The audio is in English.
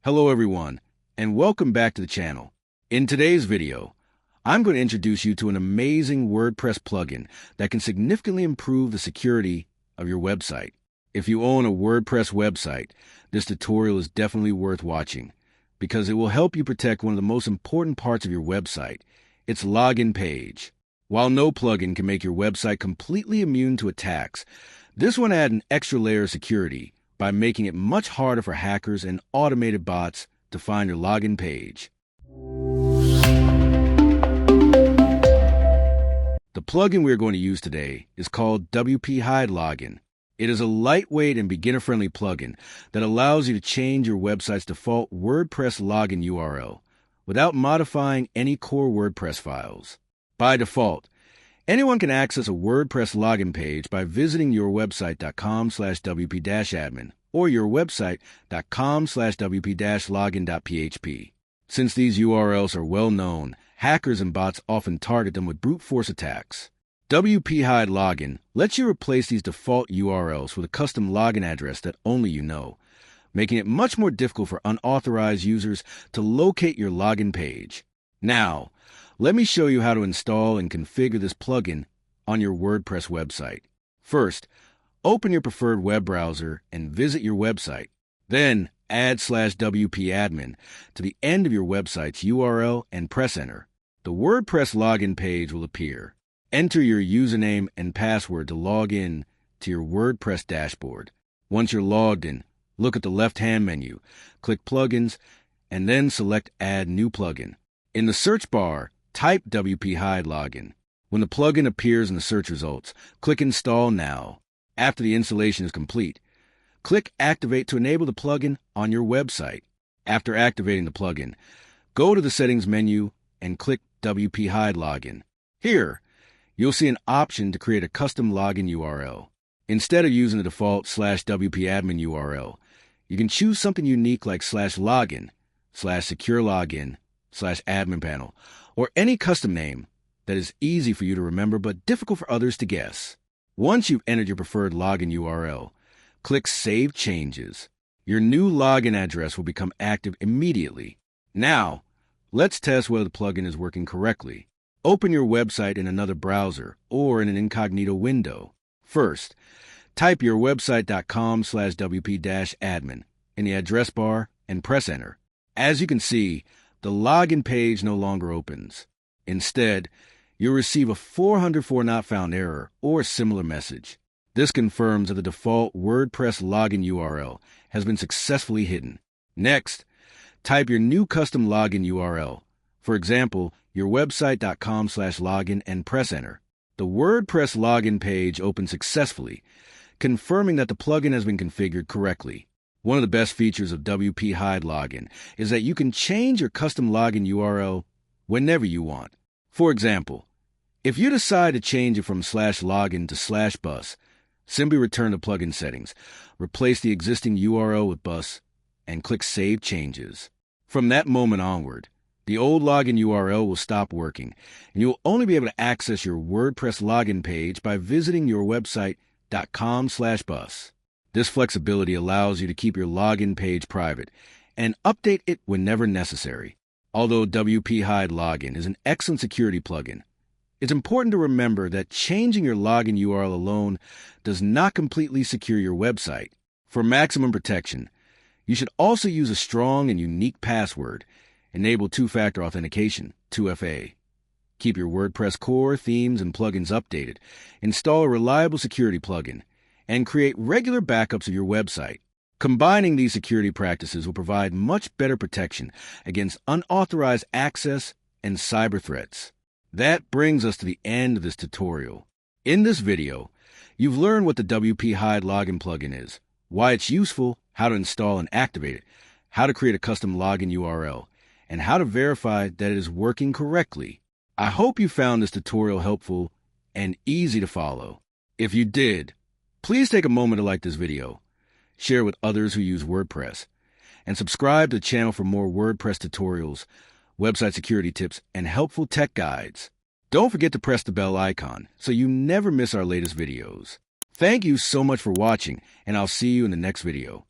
Hello everyone, and welcome back to the channel. In today's video, I'm going to introduce you to an amazing WordPress plugin that can significantly improve the security of your website. If you own a WordPress website, this tutorial is definitely worth watching because it will help you protect one of the most important parts of your website, its login page. While no plugin can make your website completely immune to attacks, this one adds an extra layer of security by making it much harder for hackers and automated bots to find your login page. The plugin we're going to use today is called WP Hide Login. It is a lightweight and beginner-friendly plugin that allows you to change your website's default WordPress login URL without modifying any core WordPress files. By default, anyone can access a WordPress login page by visiting yourwebsite.com/wp-admin or yourwebsite.com/wp-login.php. Since these URLs are well known, hackers and bots often target them with brute force attacks. WP Hide Login lets you replace these default URLs with a custom login address that only you know, making it much more difficult for unauthorized users to locate your login page. Now, let me show you how to install and configure this plugin on your WordPress website. First, open your preferred web browser and visit your website. Then, add /wp-admin to the end of your website's URL and press enter. The WordPress login page will appear. Enter your username and password to log in to your WordPress dashboard. Once you're logged in, look at the left-hand menu, click Plugins, and then select Add New Plugin. In the search bar, type WP Hide Login. When the plugin appears in the search results, click Install Now. After the installation is complete, click Activate to enable the plugin on your website. After activating the plugin, go to the Settings menu and click WP Hide Login. Here, you'll see an option to create a custom login URL. Instead of using the default /wp-admin URL, you can choose something unique like /login, /secure-login, /admin panel, or any custom name that is easy for you to remember but difficult for others to guess. Once you've entered your preferred login URL, click Save Changes. Your new login address will become active immediately. Now, let's test whether the plugin is working correctly. Open your website in another browser or in an incognito window. First, type your website.com/wp-admin in the address bar and press enter. As you can see, the login page no longer opens. Instead, you'll receive a 404 not found error or similar message. This confirms that the default WordPress login URL has been successfully hidden. Next, type your new custom login URL. For example, your website.com/login and press enter. The WordPress login page opens successfully, confirming that the plugin has been configured correctly. One of the best features of WP Hide Login is that you can change your custom login URL whenever you want. For example, if you decide to change it from /login to /bus, simply return to plugin settings, replace the existing URL with bus, and click Save Changes. From that moment onward, the old login URL will stop working, and you will only be able to access your WordPress login page by visiting your website.com/bus. This flexibility allows you to keep your login page private and update it whenever necessary. Although WP Hide Login is an excellent security plugin, it's important to remember that changing your login URL alone does not completely secure your website. For maximum protection, you should also use a strong and unique password. Enable two-factor authentication, 2FA. Keep your WordPress core, themes, and plugins updated. Install a reliable security plugin, and create regular backups of your website. Combining these security practices will provide much better protection against unauthorized access and cyber threats. That brings us to the end of this tutorial. In this video, you've learned what the WP Hide Login plugin is, why it's useful, how to install and activate it, how to create a custom login URL, and how to verify that it is working correctly. I hope you found this tutorial helpful and easy to follow. If you did, please take a moment to like this video, share with others who use WordPress, and subscribe to the channel for more WordPress tutorials, website security tips, and helpful tech guides. Don't forget to press the bell icon so you never miss our latest videos. Thank you so much for watching, and I'll see you in the next video.